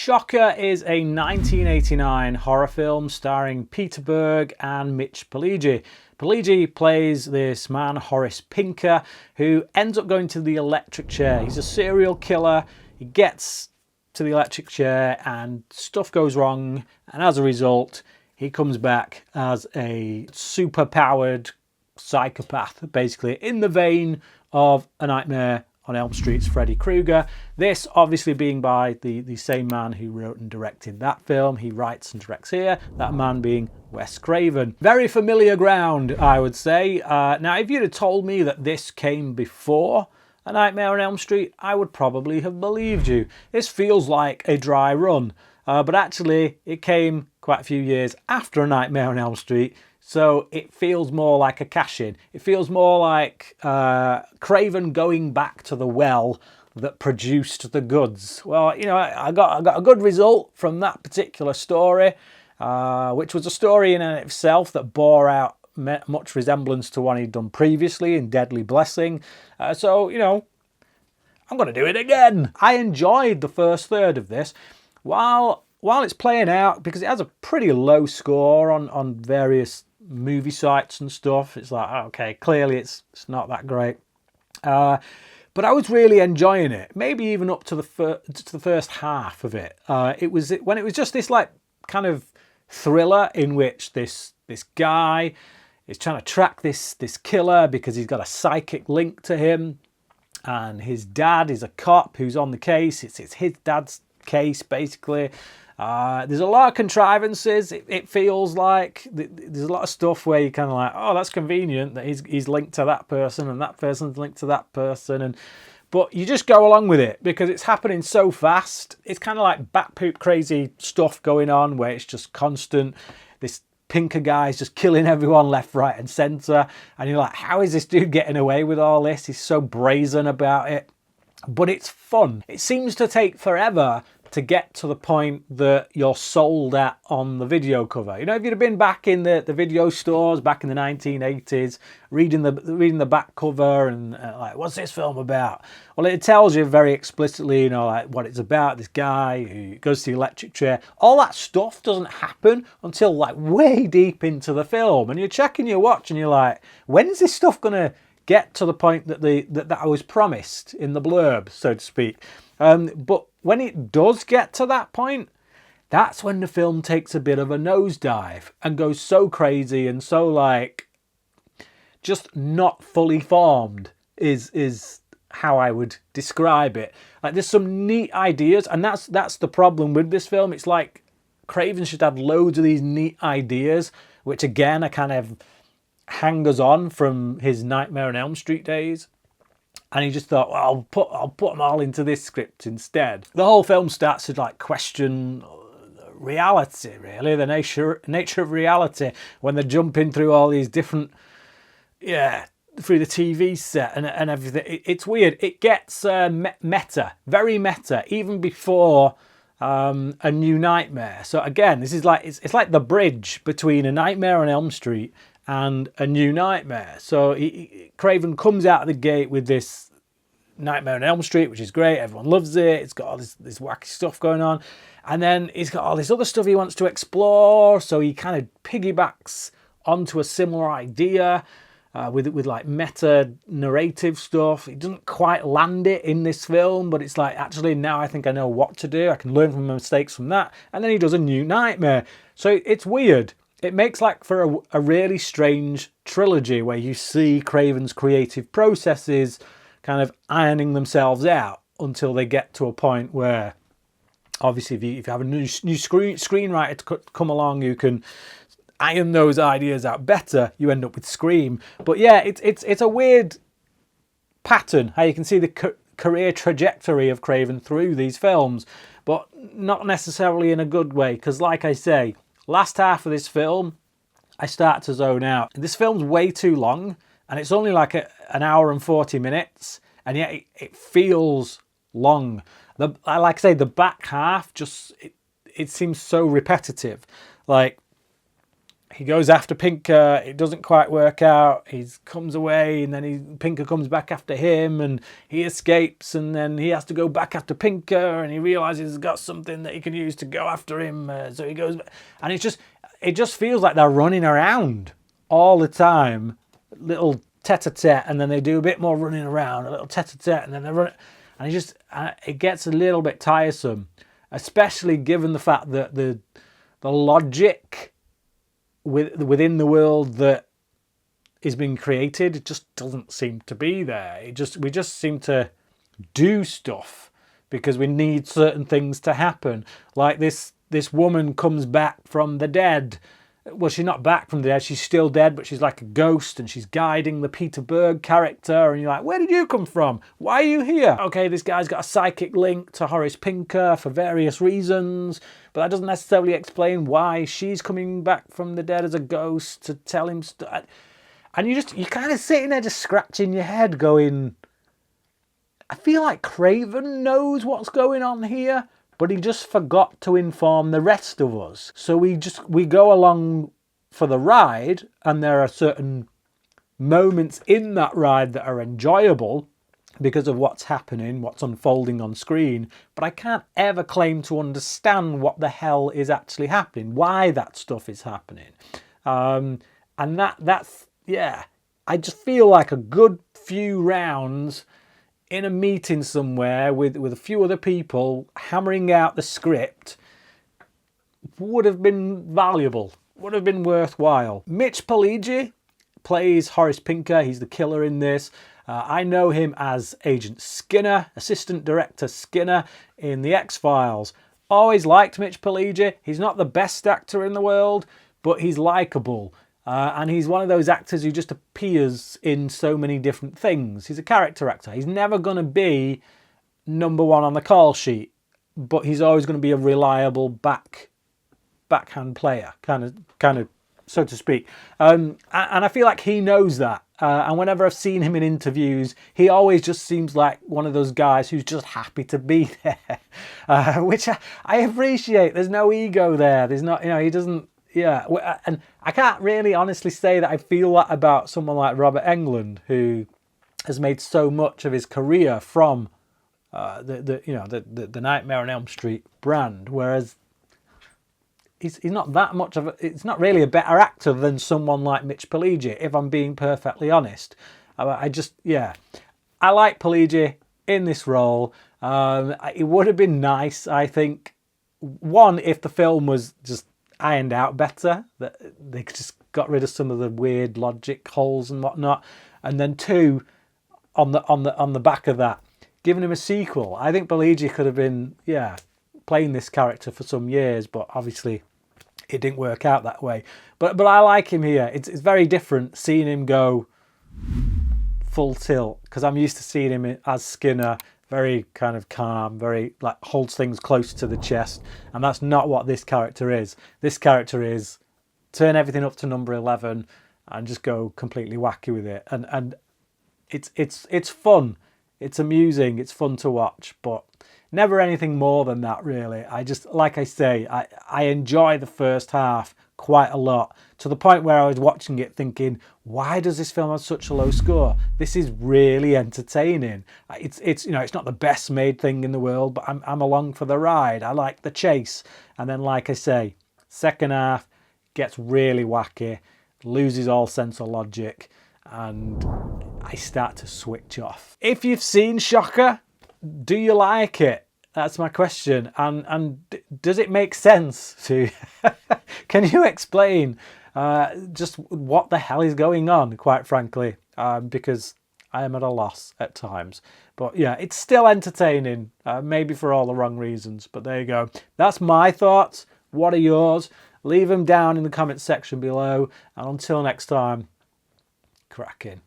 Shocker is a 1989 horror film starring Peter Berg and Mitch Pileggi. Pileggi plays this man, Horace Pinker, who ends up going to the electric chair. He's a serial killer. He gets to the electric chair and stuff goes wrong, and as a result, he comes back as a super-powered psychopath, basically in the vein of A Nightmare on Elm Street's Freddy Krueger. This obviously being by the same man who wrote and directed that film. He writes and directs here, that man being Wes Craven. Very familiar ground, I would say. Now, if you'd have told me that this came before A Nightmare on Elm Street, I would probably have believed you. This feels like a dry run, but actually it came quite a few years after A Nightmare on Elm Street, so it feels more like a cash-in. It feels more like Craven going back to the well that produced the goods. Well, you know, I got a good result from that particular story, which was a story in and of itself that bore out much resemblance to one he'd done previously in Deadly Blessing. So, you know, I'm going to do it again. I enjoyed the first third of this. While it's playing out, because it has a pretty low score on various movie sites and stuff, it's like, okay, clearly it's not that great. But I was really enjoying it, maybe even up to the first half of it. It was when it was just this like kind of thriller in which this guy is trying to track this killer because he's got a psychic link to him, and his dad is a cop who's on the case. It's his dad's case, basically. There's a lot of contrivances. It feels like there's a lot of stuff where you're kind of like, oh, that's convenient that he's linked to that person and that person's linked to that person, but you just go along with it because it's happening so fast. It's kind of like bat poop crazy stuff going on where it's just constant. This Pinker guy's just killing everyone left, right, and centre, and you're like, how is this dude getting away with all this? He's so brazen about it, but it's fun. It seems to take forever to get to the point that you're sold at on the video cover. You know, if you'd have been back in the video stores back in the 1980s, reading the back cover and like, what's this film about? Well, it tells you very explicitly, you know, like what it's about. This guy who goes to the electric chair. All that stuff doesn't happen until like way deep into the film, and you're checking your watch and you're like, when's this stuff gonna get to the point that I was promised in the blurb, so to speak? But when it does get to that point, that's when the film takes a bit of a nosedive and goes so crazy and so like just not fully formed is how I would describe it. Like, there's some neat ideas, and that's the problem with this film. It's like Craven's just had loads of these neat ideas, which again are kind of hangers on from his Nightmare on Elm Street days. And he just thought, well, I'll put them all into this script instead. The whole film starts to like question reality, really, the nature of reality, when they're jumping through all these different, through the TV set and everything. It's weird. It gets meta, very meta, even before A New Nightmare. So again, this is like it's like the bridge between A Nightmare on Elm Street and A New Nightmare. So Craven comes out of the gate with this Nightmare on Elm Street, which is great. Everyone loves it. It's got all this wacky stuff going on. And then he's got all this other stuff he wants to explore. So he kind of piggybacks onto a similar idea with like meta narrative stuff. He doesn't quite land it in this film, but it's like, actually, now I think I know what to do. I can learn from my mistakes from that. And then he does A New Nightmare. So it's weird. It makes like for a really strange trilogy where you see Craven's creative processes kind of ironing themselves out until they get to a point where, obviously, if you have a new screenwriter to come along who can iron those ideas out better, you end up with Scream. But yeah, it's a weird pattern how you can see the career trajectory of Craven through these films, but not necessarily in a good way, because like I say, last half of this film, I start to zone out. This film's way too long, and it's only like an hour and 40 minutes, and yet it feels long. Like I say, the back half just, it seems so repetitive. Like, he goes after Pinker. It doesn't quite work out. He comes away, and then Pinker comes back after him, and he escapes, and then he has to go back after Pinker, and he realizes he's got something that he can use to go after him. So he goes back, and it just feels like they're running around all the time, little tete-a-tete, and then they do a bit more running around, a little tete-a-tete, and then they run, and it gets a little bit tiresome, especially given the fact that the logic within the world that is being created just doesn't seem to be there. We just seem to do stuff because we need certain things to happen. Like this woman comes back from the dead. Well, she's not back from the dead. She's still dead, but she's like a ghost, and she's guiding the Peter Berg character. And you're like, where did you come from? Why are you here? Okay, this guy's got a psychic link to Horace Pinker for various reasons, but that doesn't necessarily explain why she's coming back from the dead as a ghost to tell him stuff. And you're kind of sitting there just scratching your head going, I feel like Craven knows what's going on here, but he just forgot to inform the rest of us. So we go along for the ride, and there are certain moments in that ride that are enjoyable because of what's happening, what's unfolding on screen, but I can't ever claim to understand what the hell is actually happening, why that stuff is happening. And that's, yeah, I just feel like a good few rounds in a meeting somewhere with a few other people hammering out the script would have been valuable, would have been worthwhile. Mitch Pileggi plays Horace Pinker. He's the killer in this. I know him as Agent Skinner, Assistant Director Skinner in The X-Files. Always liked Mitch Pileggi. He's not the best actor in the world, but he's likeable. And he's one of those actors who just appears in so many different things. He's a character actor. He's never going to be number one on the call sheet, but he's always going to be a reliable backhand player, kind of, so to speak. And I feel like he knows that. And whenever I've seen him in interviews, he always just seems like one of those guys who's just happy to be there, which I appreciate. There's no ego there. There's not, he doesn't. Yeah, and I can't really honestly say that I feel that about someone like Robert Englund, who has made so much of his career from the Nightmare on Elm Street brand, whereas he's not that much of it's not really a better actor than someone like Mitch Pileggi, if I'm being perfectly honest. I like Pileggi in this role. It would have been nice, I think, one, if the film was just ironed out better, that they just got rid of some of the weird logic holes and whatnot, and then two, on the back of that, giving him a sequel. I think Pileggi could have been playing this character for some years, but obviously it didn't work out that way. But I like him here. It's very different seeing him go full tilt, because I'm used to seeing him as Skinner, very kind of calm, very like holds things close to the chest, and that's not what this character is. This character is turn everything up to number 11 and just go completely wacky with it, and it's fun, it's amusing, it's fun to watch, but never anything more than that really. I just, like I say, I enjoy the first half quite a lot, to the point where I was watching it thinking, why does this film have such a low score? This is really entertaining. It's not the best made thing in the world, but I'm along for the ride. I like the chase. And then, like I say, second half gets really wacky, loses all sense of logic, and I start to switch off. If you've seen Shocker, do you like it? That's my question. And does it make sense to... Can you explain just what the hell is going on, quite frankly? Because I am at a loss at times. But yeah, it's still entertaining, maybe for all the wrong reasons. But there you go. That's my thoughts. What are yours? Leave them down in the comments section below. And until next time, crack in.